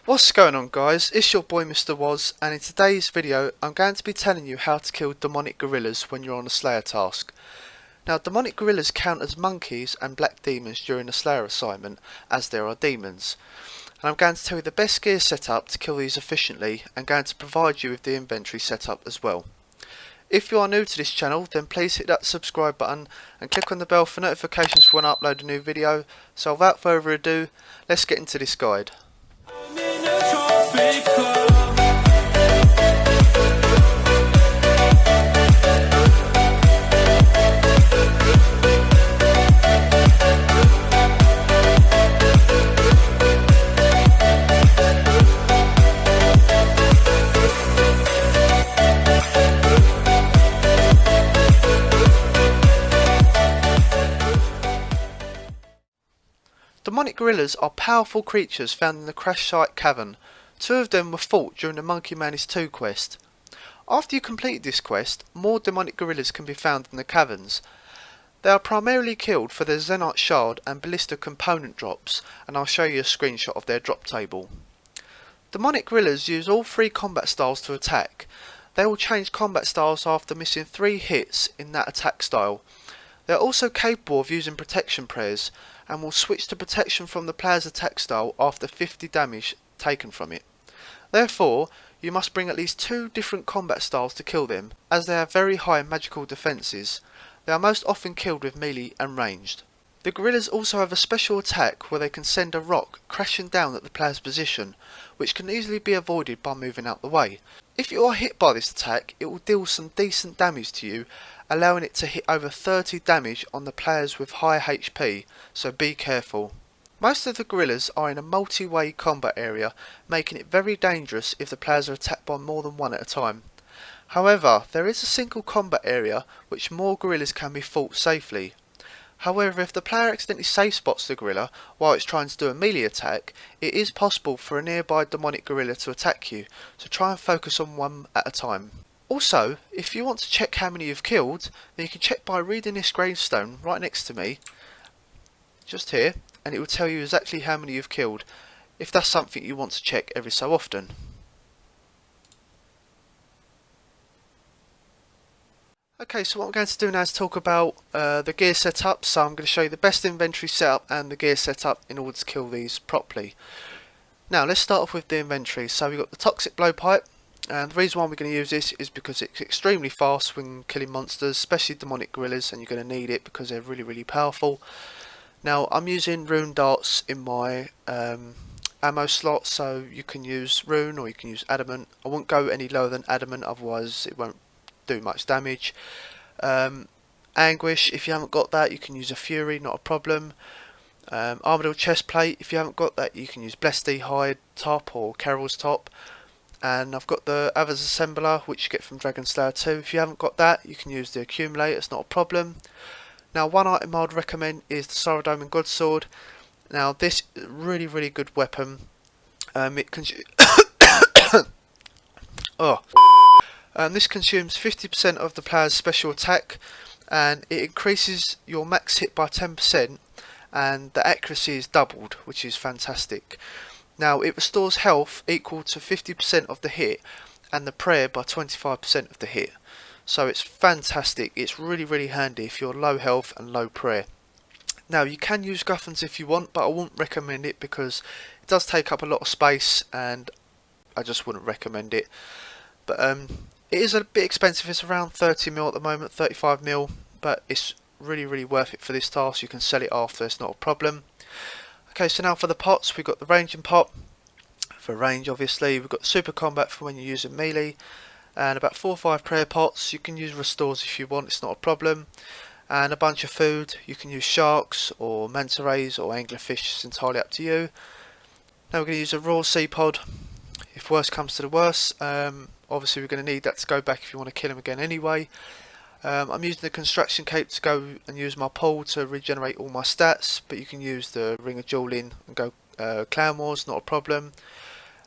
What's going on, guys? It's your boy Mr. Woz, and in today's video I'm going to be telling you how to kill demonic gorillas when you're on a slayer task. Now, demonic gorillas count as monkeys and black demons during a slayer assignment, as there are demons. And I'm going to tell you the best gear setup to kill these efficiently, and going to provide you with the inventory setup as well. If you are new to this channel, then please hit that subscribe button and click on the bell for notifications for when I upload a new video. So without further ado, let's get into this guide. Demonic gorillas are powerful creatures found in the Crash Site Cavern. Two of them were fought during the Monkey Man is 2 quest. After you complete this quest, more demonic gorillas can be found in the caverns. They are primarily killed for their Zenite Shard and Ballista component drops, and I'll show you a screenshot of their drop table. Demonic gorillas use all 3 combat styles to attack. They will change combat styles after missing 3 hits in that attack style. They are also capable of using protection prayers, and will switch to protection from the player's attack style after 50 damage taken from it. Therefore, you must bring at least 2 different combat styles to kill them, as they have very high magical defences. They are most often killed with melee and ranged. The gorillas also have a special attack where they can send a rock crashing down at the player's position, which can easily be avoided by moving out the way. If you are hit by this attack, it will deal some decent damage to you, allowing it to hit over 30 damage on the players with high HP, so be careful. Most of the gorillas are in a multi-way combat area, making it very dangerous if the players are attacked by more than one at a time. However, there is a single combat area which more gorillas can be fought safely. However, if the player accidentally safe spots the gorilla while it's trying to do a melee attack, it is possible for a nearby demonic gorilla to attack you, so try and focus on one at a time. Also, if you want to check how many you've killed, then you can check by reading this gravestone right next to me, just here, and it will tell you exactly how many you've killed, if that's something you want to check every so often. Okay, so what I'm going to do now is talk about the gear setup. So I'm going to show you the best inventory setup and the gear setup in order to kill these properly. Now let's start off with the inventory. So we've got the toxic blowpipe. And the reason why we're going to use this is because it's extremely fast when killing monsters, especially demonic gorillas, and you're going to need it because they're really powerful. Now I'm using rune darts in my ammo slot, so you can use rune or you can use adamant. I won't go any lower than adamant, otherwise it won't do much damage. Anguish, if you haven't got that, you can use a fury, not a problem. Armadillo chest plate, if you haven't got that, you can use Blessed hide top or Carol's top. And I've got the Others Assembler, which you get from Dragon Slayer 2. If you haven't got that, you can use the Accumulator, it's not a problem. Now, one item I'd recommend is the Saurodome and God Sword. Now, this is a really good weapon. This consumes 50% of the player's special attack, and it increases your max hit by 10%, and the accuracy is doubled, which is fantastic. Now, it restores health equal to 50% of the hit, and the prayer by 25% of the hit. So it's fantastic. It's really handy if you're low health and low prayer. Now, you can use Guthans if you want, but I wouldn't recommend it because it does take up a lot of space, and I just wouldn't recommend it. But it is a bit expensive. It's around 30mm at the moment, 35mm, but it's really worth it for this task. You can sell it after, it's not a problem. Okay, so now for the pots, we've got the ranging pot for range, obviously. We've got super combat for when you're using melee, and about 4 or 5 prayer pots. You can use restores if you want, it's not a problem. And a bunch of food. You can use sharks or manta rays or anglerfish, it's entirely up to you. Now we're going to use a raw sea pod if worse comes to the worst. Obviously we're going to need that to go back if you want to kill him again anyway. I'm using the construction cape to go and use my pole to regenerate all my stats, but you can use the ring of dueling and go clan wars, not a problem.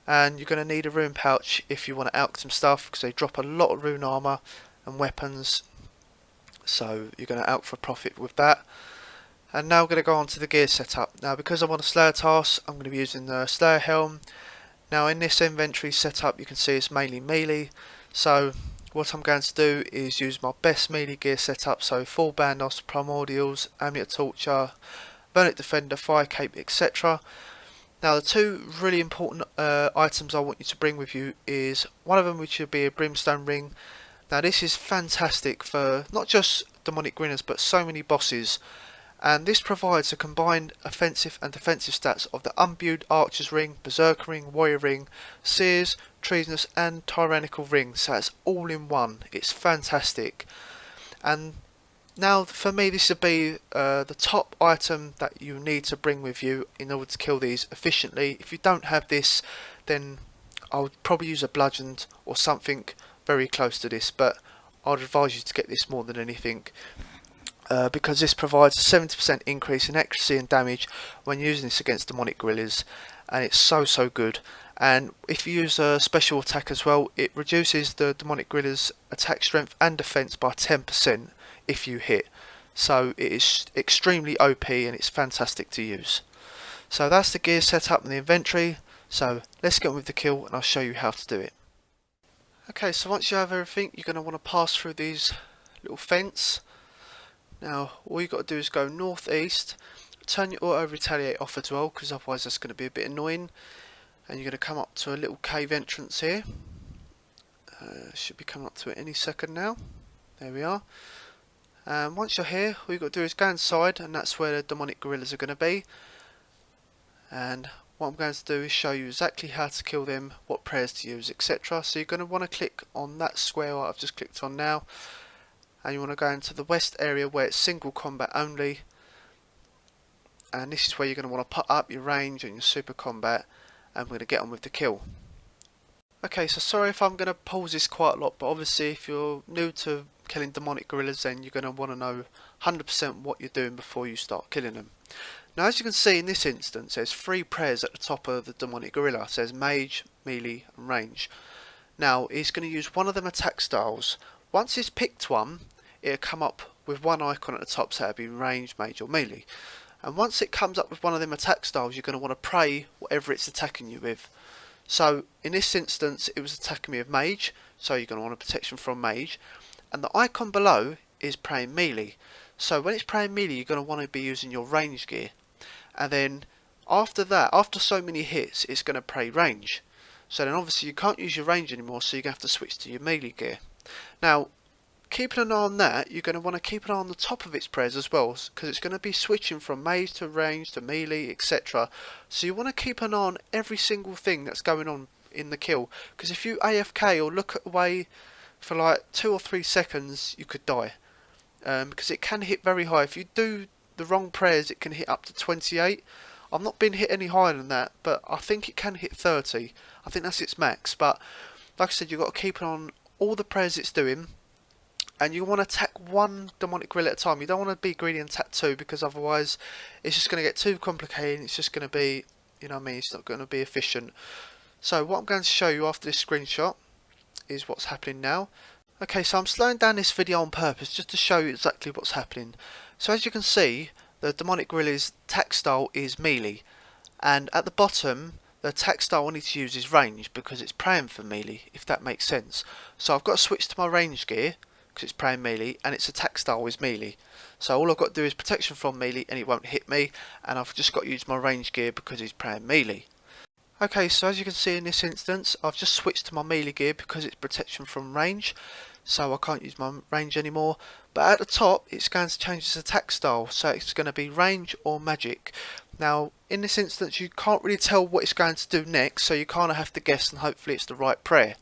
And you're going to need a rune pouch if you want to alch some stuff, because they drop a lot of rune armor and weapons, so you're going to alch for profit with that. And now we're going to go on to the gear setup. Now because I'm on a Slayer task, I'm going to be using the Slayer helm. Now in this inventory setup you can see it's mainly melee, so what I'm going to do is use my best melee gear setup, so full bandos, primordials, amulet torture, Burnet defender, fire cape, etc. Now the two really important items I want you to bring with you is one of them, which would be a brimstone ring. Now this is fantastic for not just demonic grinners but so many bosses, and this provides a combined offensive and defensive stats of the unbuild archer's ring, berserker ring, warrior ring, seers, treasonous and tyrannical ring, so it's all in one. It's fantastic. And now for me this would be the top item that you need to bring with you in order to kill these efficiently. If you don't have this, then I would probably use a bludgeoned or something very close to this, but I'd advise you to get this more than anything, because this provides a 70% increase in accuracy and damage when using this against demonic gorillas, and it's so good. And if you use a special attack as well, it reduces the demonic gorillas attack strength and defense by 10% if you hit, so it is extremely OP and it's fantastic to use. So that's the gear setup in the inventory, so let's get on with the kill and I'll show you how to do it. Okay, so once you have everything, you're going to want to pass through these little fence. Now all you've got to do is go northeast, turn your auto retaliate off as well, because otherwise that's going to be a bit annoying, and you're going to come up to a little cave entrance here. Should be coming up to it any second now. There we are. And once you're here, all you've got to do is go inside, and that's where the demonic gorillas are going to be. And what I'm going to do is show you exactly how to kill them, what prayers to use, etc. So you're going to want to click on that square I've just clicked on now, and you want to go into the west area where it's single combat only, and this is where you're going to want to put up your range and your super combat, and we're going to get on with the kill. Okay, so sorry if I'm going to pause this quite a lot, but obviously if you're new to killing demonic gorillas, then you're going to want to know 100% what you're doing before you start killing them. Now as you can see in this instance, there's 3 prayers at the top of the demonic gorilla. It says mage, melee and range. Now he's going to use one of them attack styles. Once he's picked one, it'll come up with one icon at the top, so it'll be range, mage or melee. And once it comes up with one of them attack styles, you're going to want to pray whatever it's attacking you with. So in this instance it was attacking me with mage, so you're going to want a protection from mage, and the icon below is praying melee. So when it's praying melee, you're going to want to be using your range gear, and then after that, after so many hits, it's going to pray range. So then obviously you can't use your range anymore, so you're going to have to switch to your melee gear. Now keeping an eye on that, you're going to want to keep an eye on the top of its prayers as well, because it's going to be switching from mage to range to melee, etc. So you want to keep an eye on every single thing that's going on in the kill, because if you AFK or look away for like 2 or 3 seconds, you could die, because it can hit very high. If you do the wrong prayers, it can hit up to 28. I've not been hit any higher than that, but I think it can hit 30. I think that's its max. But like I said, you've got to keep on all the prayers it's doing, and you want to attack one demonic gorilla at a time. You don't want to be greedy and attack 2, because otherwise it's just going to get too complicated. It's just going to be, you know what I mean, it's not going to be efficient. So what I'm going to show you after this screenshot is what's happening now. Okay, so I'm slowing down this video on purpose just to show you exactly what's happening. So as you can see, the demonic gorilla's attack style is melee, and at the bottom the attack style I need to use is range, because it's praying for melee, if that makes sense. So I've got to switch to my range gear because it's praying melee, and its attack style is melee. So all I've got to do is protection from melee and it won't hit me, and I've just got to use my range gear because it's praying melee. Okay, so as you can see in this instance, I've just switched to my melee gear because it's protection from range, so I can't use my range anymore. But at the top it's going to change its attack style, so it's going to be range or magic. Now in this instance you can't really tell what it's going to do next, so you kind of have to guess, and hopefully it's the right prayer.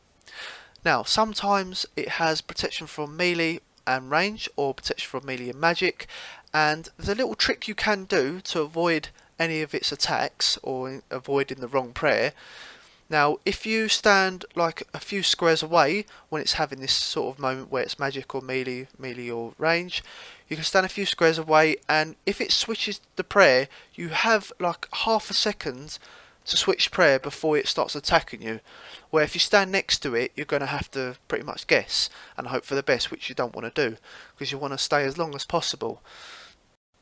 Now sometimes it has protection from melee and range, or protection from melee and magic, and there's a little trick you can do to avoid any of its attacks or avoiding the wrong prayer. Now if you stand like a few squares away when it's having this sort of moment where it's magic or melee or range, you can stand a few squares away, and if it switches the prayer, you have like half a second to switch prayer before it starts attacking you, where if you stand next to it you're going to have to pretty much guess and hope for the best, which you don't want to do because you want to stay as long as possible.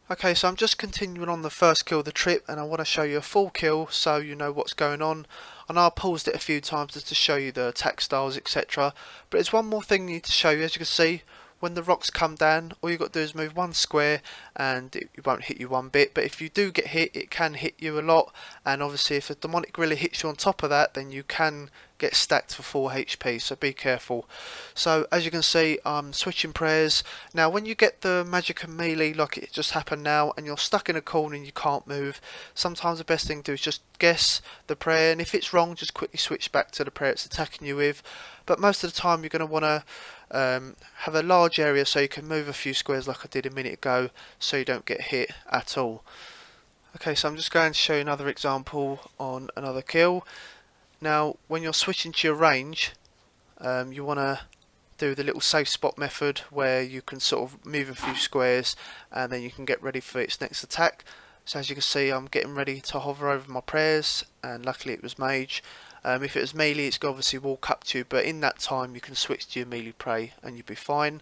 Okay, so I'm just continuing on the first kill of the trip, and I want to show you a full kill so you know what's going on. I know I paused it a few times just to show you the attack styles, etc. But there's one more thing I need to show you. As you can see, when the rocks come down, all you've got to do is move one square and it won't hit you one bit. But if you do get hit, it can hit you a lot. And obviously if a demonic gorilla hits you on top of that, then you can get stacked for 4 HP, so be careful. So as you can see, I'm switching prayers. Now when you get the magic and melee like it just happened now, and you're stuck in a corner and you can't move, sometimes the best thing to do is just guess the prayer, and if it's wrong, just quickly switch back to the prayer it's attacking you with. But most of the time you're going to want to have a large area so you can move a few squares like I did a minute ago, so you don't get hit at all. Okay, so I'm just going to show you another example on another kill. Now when you're switching to your range, you want to do the little safe spot method where you can sort of move a few squares and then you can get ready for its next attack. So as you can see, I'm getting ready to hover over my prayers, and luckily it was mage. If it was melee, it's going to obviously walk up to you, but in that time you can switch to your melee prey and you'll be fine.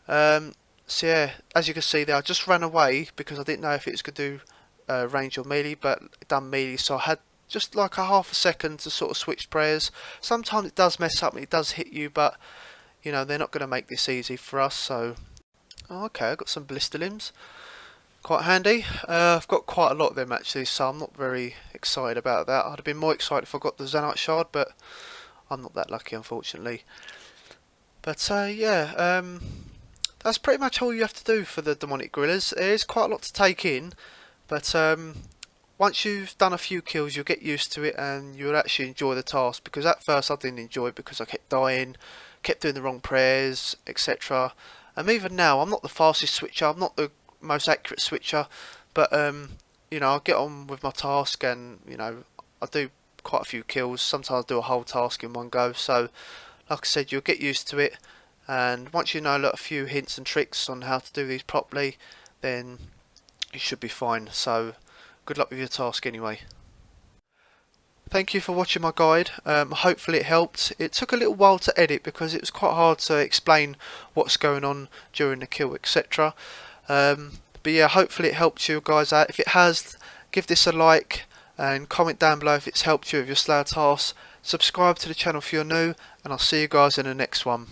So yeah, as you can see there, I just ran away because I didn't know if it was going to do range or melee, but it done melee, so I had just like a half a second to sort of switch prayers. Sometimes it does mess up and it does hit you, but you know, they're not going to make this easy for us. So okay, I've got some blister limbs, quite handy. I've got quite a lot of them actually, so I'm not very excited about that. I'd have been more excited if I got the Zanite shard, but I'm not that lucky unfortunately. But yeah, that's pretty much all you have to do for the demonic gorillas. There is quite a lot to take in, but once you've done a few kills, you'll get used to it and you'll actually enjoy the task. Because at first I didn't enjoy it because I kept dying, kept doing the wrong prayers, etc. And even now, I'm not the fastest switcher, I'm not the most accurate switcher, but you know, I get on with my task, and you know, I do quite a few kills. Sometimes I do a whole task in one go. So, like I said, you'll get used to it, and once you know a few hints and tricks on how to do these properly, then you should be fine. So, good luck with your task anyway. Thank you for watching my guide. Hopefully it helped. It took a little while to edit because it was quite hard to explain what's going on during the kill, etc. But yeah, hopefully it helped you guys out. If it has, give this a like and comment down below if it's helped you with your Slayer task. Subscribe to the channel if you're new, and I'll see you guys in the next one.